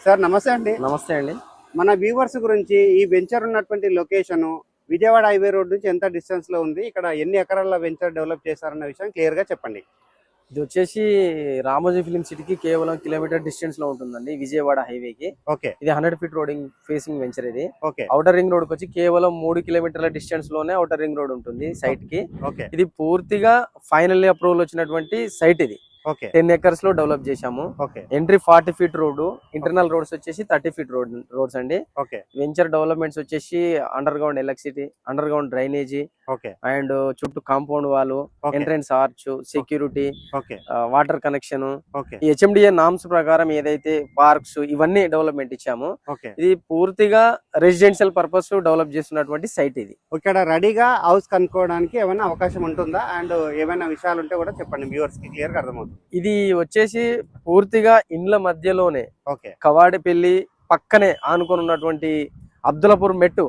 Sir నమస్తే అండి. నమస్తే అండి. మన వ్యూవర్స్ గురించి ఈ వెంచర్ ఉన్నటువంటి లొకేషన్ విజయవాడ హైవే రోడ్ నుంచి ఎంత డిస్టెన్స్ లో ఉంది, ఇక్కడ ఎన్ని ఎకరాల వెంచర్ డెవలప్ చేశారన్న విషయం క్లియర్ గా చెప్పండి. ఇది వచ్చేసి రామోజీ ఫిలిం సిటీకి కేవలం కిలోమీటర్ డిస్టెన్స్ లో ఉంటుందండి, విజయవాడ హైవేకి. ఓకే. ఇది 100 ఫీట్ రోడింగ్ ఫేసింగ్ వెంచర్. ఇది ఓకే. ఔటర్ రింగ్ రోడ్ వచ్చి కేవలం 3 కిలోమీటర్ల డిస్టెన్స్ లోనే ఔటర్ రింగ్ రోడ్ ఉంటుంది సైట్ కి. ఓకే. ఇది పూర్తిగా ఫైనల్ అప్రూవల్ వచ్చినటువంటి సైట్. ఇది ఓకే. 10 ఎకర్స్ లో డెవలప్ చేశాము. Okay. Entry 40 feet road, internal roads వచ్చేసి 30 ఫీట్ రోడ్స్ అండి. ఓకే. వెంచర్ డెవలప్మెంట్స్ వచ్చేసి underground electricity, underground drainage, okay, and చుట్టూ compound wall, entrance arch, security, okay, water connection, okay, ఈ HMDA norms ప్రకారం ఏదైతే parks ఇవన్నీ development ఇచ్చాము. Okay. ఇది పూర్తిగా రెసిడెన్షియల్ పర్పస్ డెవలప్ చేస్తున్నటువంటి సైట్. ఇది ఇక్కడ రెడీగా హౌస్ కనుక్కోవడానికి ఏమైనా అవకాశం ఉంటుందా, అండ్ ఏమైనా విషయాలు ఉంటే కూడా చెప్పండి, వ్యూవర్స్ కి క్లియర్ గా అర్థమవుతుంది. ఇది వచ్చేసి పూర్తిగా ఇండ్ల మధ్యలోనే, ఓకే, కవాడిపల్లి పక్కనే ఆనుకొని ఉన్నటువంటి అబ్దుల్లాపూర్ మెట్టు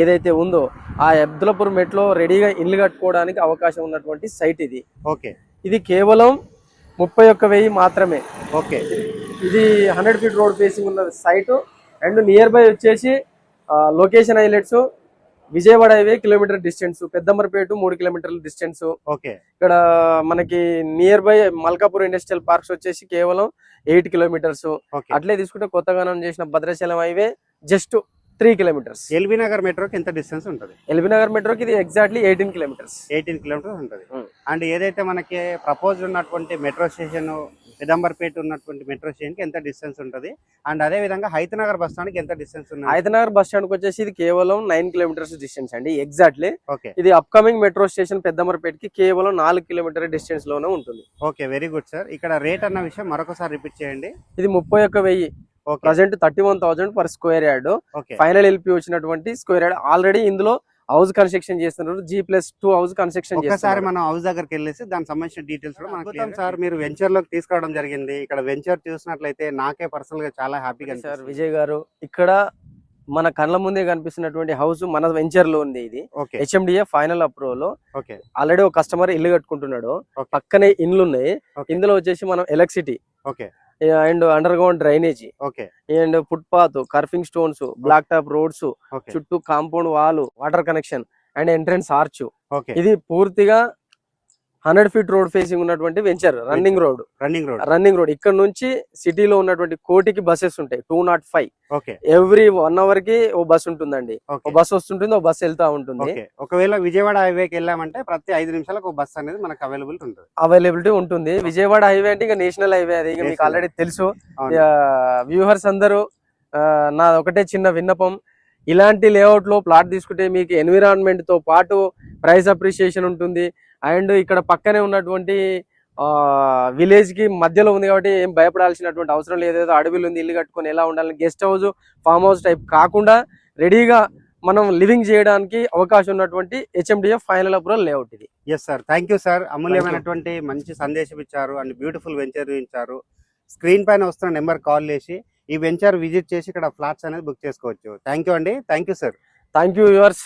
ఏదైతే ఉందో ఆ అబ్దుల్లాపూర్ మెట్లో రెడీగా ఇల్లు కట్టుకోవడానికి అవకాశం ఉన్నటువంటి సైట్ ఇది. ఓకే. ఇది కేవలం 31,000 మాత్రమే. ఓకే. ఇది 100 ఫీట్ రోడ్ ఫేసింగ్ ఉన్న సైట్. అండ్ నియర్ బై వచ్చేసి location highlights Vijayawada highway kilometre distance, Peddamberpet 3 కిలోమీటర్ల డిస్టెన్స్. ఓకే. ఇక్కడ మనకి nearby Malkapur industrial parks వచ్చేసి కేవలం 8 కిలోమీటర్స్. అట్లే తీసుకుంటే కొత్తగా చేసిన Bhadrachalam highway just 3 kilometres. LB Nagar మెట్రోకి ఎంత డిస్టెన్స్ ఉంటుంది? ఎల్బీ నగర్ మెట్రోకి ఇది ఎగ్జాక్ట్లీ 18 కిలోమీటర్స్. 18 కిలోమీటర్స్ ఉంటుంది. అండ్ ఏదైతే మనకి ప్రపోజ్ ఉన్నటువంటి మెట్రో స్టేషన్, పెదంబర్పేట ఉన్నటువంటి మెట్రో స్టేషన్ కి ఎంత డిస్టెన్స్ ఉంటుంది, అండ్ అదే విధంగా హైతనగర్ బస్ స్టాండ్ కి ఎంత డిస్టెన్స్ ఉంది? హైతనగర్ బస్ స్టాండ్ కి వచ్చేసి ఇది కేవలం 9 కిలోమీటర్స్ డిస్టెన్స్ అండి, ఎగ్జాక్ట్లీ. ఓకే. ఇది అప్కమింగ్ మెట్రో స్టేషన్ పెద్దంబర్పేటకి కేవలం 4 కిలోమీటర్ డిస్టెన్స్ లోనే ఉంటుంది. Okay, very good sir. ఇక్కడ రేట్ అన్న విషయం మరొకసారి రిపీట్ చేయండి. ఇది 31,000, present 31,000 per square yard. Final LP వచ్చినటువంటి స్క్వేర్ యార్డ్. ఆల్రెడీ ఇందులో హౌస్ కన్స్ట్రక్షన్ చేస్తున్నారు, G+2 హౌస్ కన్స్ట్రక్షన్ చేస్తున్నారు. మనం హౌస్ దగ్గరికి వెళ్ళేసి దానికి సంబంధించిన డీటెయిల్స్ కూడా మనకు సార్ మీరు వెంచర్ లోకి తీసుకురావడం జరిగింది. ఇక్కడ వెంచర్ చూసినట్లయితే నాకే పర్సనల్ గా చాలా హ్యాపీగా సార్ విజయ్ గారు, ఇక్కడ మన కళ్ళ ముందే కనిపిస్తున్నటువంటి హౌస్ మన వెంచర్ లో ఉంది. ఇది హెచ్ఎండిఏ ఫైనల్ అప్రూవల్. ఆల్రెడీ ఒక కస్టమర్ ఇల్లు కట్టుకుంటున్నాడు, పక్కనే ఇండ్లు ఉన్నాయి. ఇందులో వచ్చేసి మనం electricity and underground drainage, and footpath, kerbing stones, black top roads, చుట్టూ compound wall, water connection and entrance arch. ఇది పూర్తిగా 100 ఫీట్ రోడ్ ఫేసింగ్ ఉన్నటువంటి వెంచర్. రన్నింగ్ రోడ్ ఇక్కడ నుంచి సిటీలో ఉన్నటువంటి కోటికి బస్సెస్ ఉంటాయి, 205. ఎవ్రీ 1 అవర్ కి ఓ బస్ ఉంటుందండి. ఓ బస్ వస్తుంటుంది, ఓ బస్ వెళ్తా ఉంటుంది. ఒకవేళ విజయవాడ హైవేకి వెళ్ళామంటే ప్రతి 5 నిమిషాలకు బస్ అనేది మనకు అవైలబిలిటీ ఉంటుంది. విజయవాడ హైవే అంటే ఇక నేషనల్ హైవే, అది మీకు ఆల్రెడీ తెలుసు. వ్యూవర్స్ అందరూ నా ఒకటే చిన్న విన్నపం, ఇలాంటి లేఅవుట్ లో ప్లాట్ తీసుకుంటే మీకు ఎన్విరాన్మెంట్ తో పాటు ప్రైస్ అప్రిషియేషన్ ఉంటుంది. అండ్ ఇక్కడ పక్కనే ఉన్నటువంటి విలేజ్ కి మధ్యలో ఉంది కాబట్టి ఏం భయపడాల్సినటువంటి అవసరం లేదు. ఏదో అడవిలో ఉంది, ఇల్లు కట్టుకొని ఎలా ఉండాలని, guest house, farm house type కాకుండా రెడీగా మనం లివింగ్ చేయడానికి అవకాశం ఉన్నటువంటి హెచ్ఎండిఏ ఫైనల్ అప్రూవల్ లేఅవుట్ ఇది. Yes sir, thank you sir. అమూల్యమైనటువంటి మంచి సందేశం ఇచ్చారు అండ్ బ్యూటిఫుల్ వెంచర్ ఇచ్చారు. స్క్రీన్ పైన వస్తున్న నెంబర్ కాల్ చేసి ఈ వెంచర్ విజిట్ చేసి ఇక్కడ ఫ్లాట్స్ అనేది బుక్ చేసుకోవచ్చు. థ్యాంక్ యూ అండి. Thank you sir. Thank you viewers.